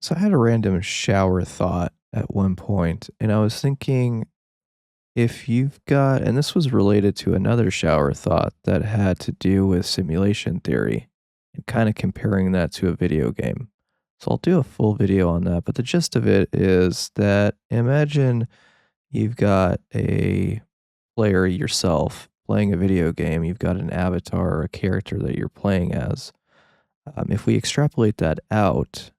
So I had a random shower thought at one point, and I was thinking if you've got, and this was related to another shower thought that had to do with simulation theory and kind of comparing that to a video game. So I'll do a full video on that, but the gist of it is that imagine you've got a player yourself playing a video game, you've got an avatar or a character that you're playing as. If we extrapolate that out,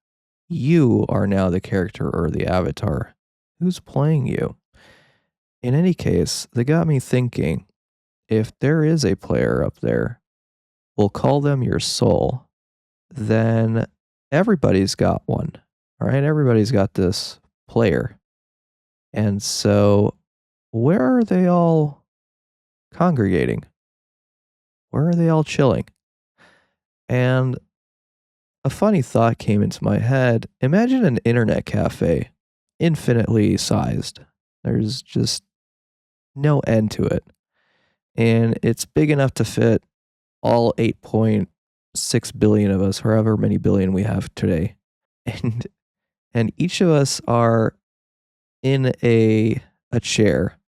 you are now the character or the avatar. Who's playing you? In any case, that got me thinking if there is a player up there, we'll call them your soul, then everybody's got one. All right. Everybody's got this player. And so, where are they all congregating? Where are they all chilling? And a funny thought came into my head. Imagine an internet cafe, infinitely sized. There's just no end to it. And it's big enough to fit all 8.6 billion of us, however many billion we have today. And and each of us are in a chair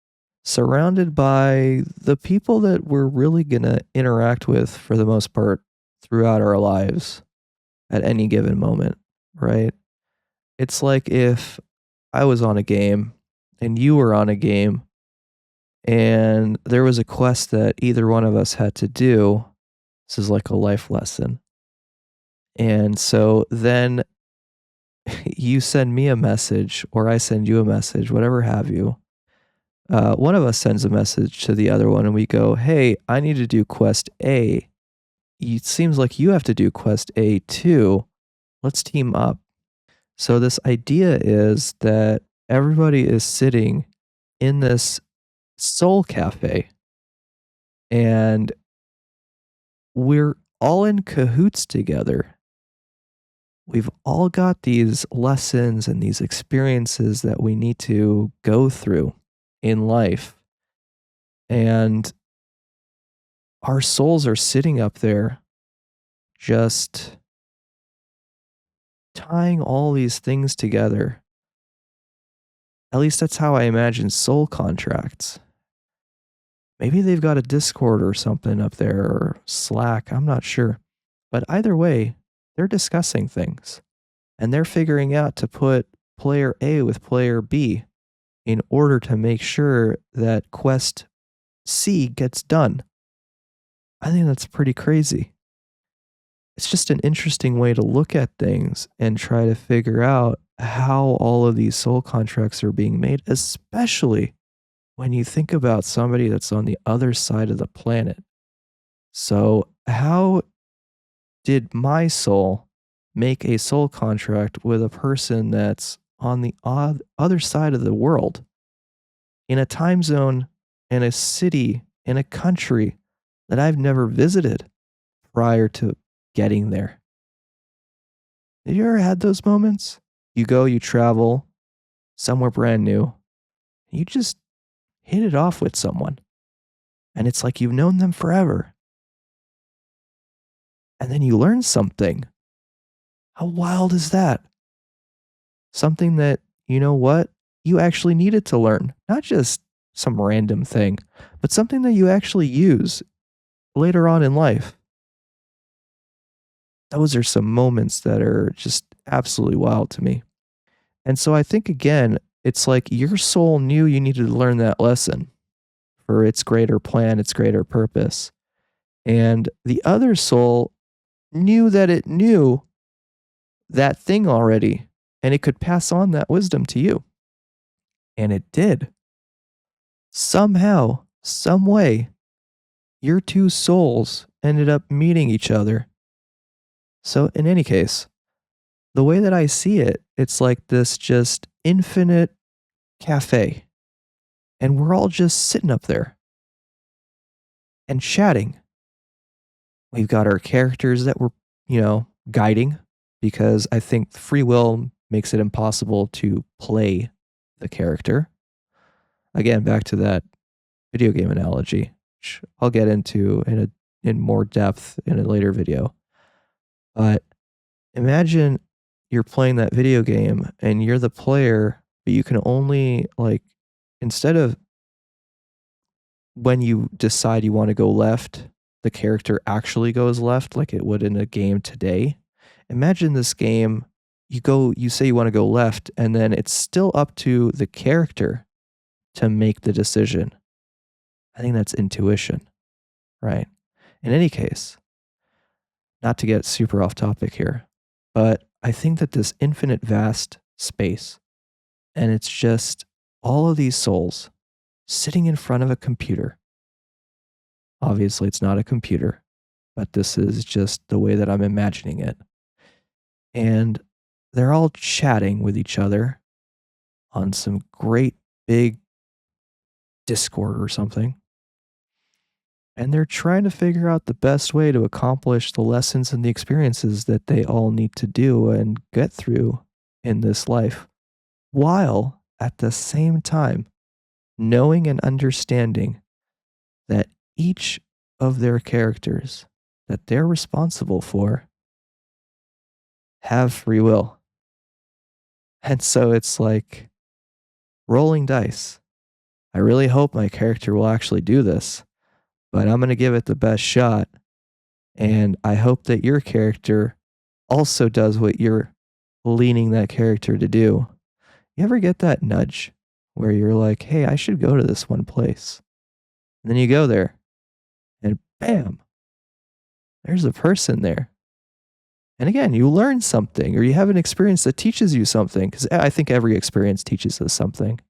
surrounded by the people that we're really going to interact with for the most part throughout our lives at any given moment, right? It's like if I was on a game and you were on a game and there was a quest that either one of us had to do. This is like a life lesson. And so then you send me a message or I send you a message, whatever have you. One of us sends a message to the other one and we go, hey, I need to do quest A. It seems like you have to do quest A too. Let's team up. So this idea is that everybody is sitting in this soul cafe and we're all in cahoots together. We've all got these lessons and these experiences that we need to go through in life. And our souls are sitting up there just tying all these things together. At least that's how I imagine soul contracts. Maybe they've got a Discord or something up there or Slack. I'm not sure. But either way, they're discussing things and they're figuring out to put player A with player B in order to make sure that quest C gets done. I think that's pretty crazy. It's just an interesting way to look at things and try to figure out how all of these soul contracts are being made, especially when you think about somebody that's on the other side of the planet. So, how did my soul make a soul contract with a person that's on the other side of the world in a time zone, in a city, in a country that I've never visited prior to getting there? Have you ever had those moments? You go, you travel somewhere brand new, you just hit it off with someone, and it's like you've known them forever. And then you learn something. How wild is that? Something that, you know what, you actually needed to learn, not just some random thing, but something that you actually use later on in life. Those are some moments that are just absolutely wild to me. And so I think again, it's like your soul knew you needed to learn that lesson for its greater plan, its greater purpose. And the other soul knew that it knew that thing already and it could pass on that wisdom to you. And it did. Somehow, some way, your two souls ended up meeting each other. So, in any case, the way that I see it, it's like this just infinite cafe. And we're all just sitting up there and chatting. We've got our characters that we're, guiding because I think free will makes it impossible to play the character. Again, back to that video game analogy, which I'll get into in more depth in a later video. But imagine you're playing that video game and you're the player, but you can only like instead of when you decide you want to go left, the character actually goes left like it would in a game today. Imagine this game, you say you want to go left, and then it's still up to the character to make the decision. I think that's intuition, right? In any case, not to get super off topic here, but I think that this infinite vast space, and it's just all of these souls sitting in front of a computer. Obviously, it's not a computer, but this is just the way that I'm imagining it. And they're all chatting with each other on some great big Discord or something. And they're trying to figure out the best way to accomplish the lessons and the experiences that they all need to do and get through in this life, while at the same time knowing and understanding that each of their characters that they're responsible for have free will. And so it's like rolling dice. I really hope my character will actually do this, but I'm going to give it the best shot. And I hope that your character also does what you're leaning that character to do. You ever get that nudge where you're like, hey, I should go to this one place? And then you go there, and bam, there's a person there. And again, you learn something or you have an experience that teaches you something, because I think every experience teaches us something.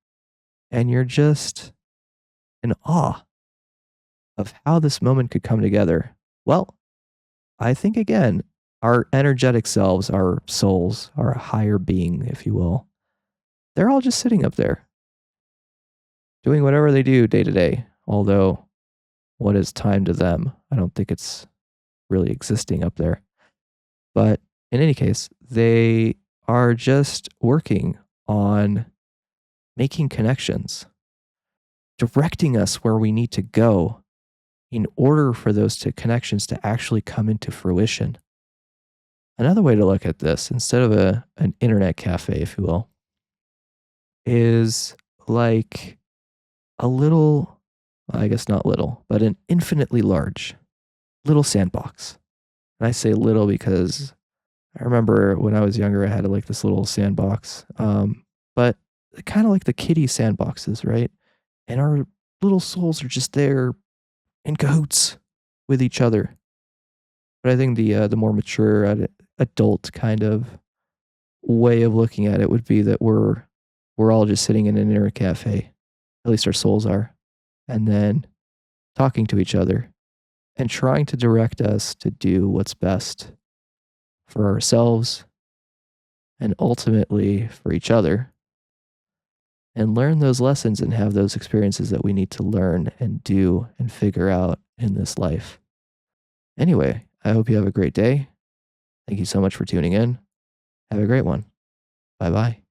And you're just in awe of how this moment could come together. Well, I think again, our energetic selves, our souls, our higher being, if you will, they're all just sitting up there doing whatever they do day to day. Although, what is time to them? I don't think it's really existing up there. But in any case, they are just working on making connections, directing us where we need to go in order for those connections to actually come into fruition. Another way to look at this, instead of an internet cafe, if you will, is like a little, I guess not little, but an infinitely large little sandbox. And I say little because I remember when I was younger, I had like this little sandbox, but kind of like the kiddie sandboxes, right? And our little souls are just there in cahoots with each other. But I think the more mature adult kind of way of looking at it would be that we're all just sitting in an internet cafe, at least our souls are, and then talking to each other and trying to direct us to do what's best for ourselves and ultimately for each other, and learn those lessons and have those experiences that we need to learn and do and figure out in this life. Anyway, I hope you have a great day. Thank you so much for tuning in. Have a great one. Bye bye.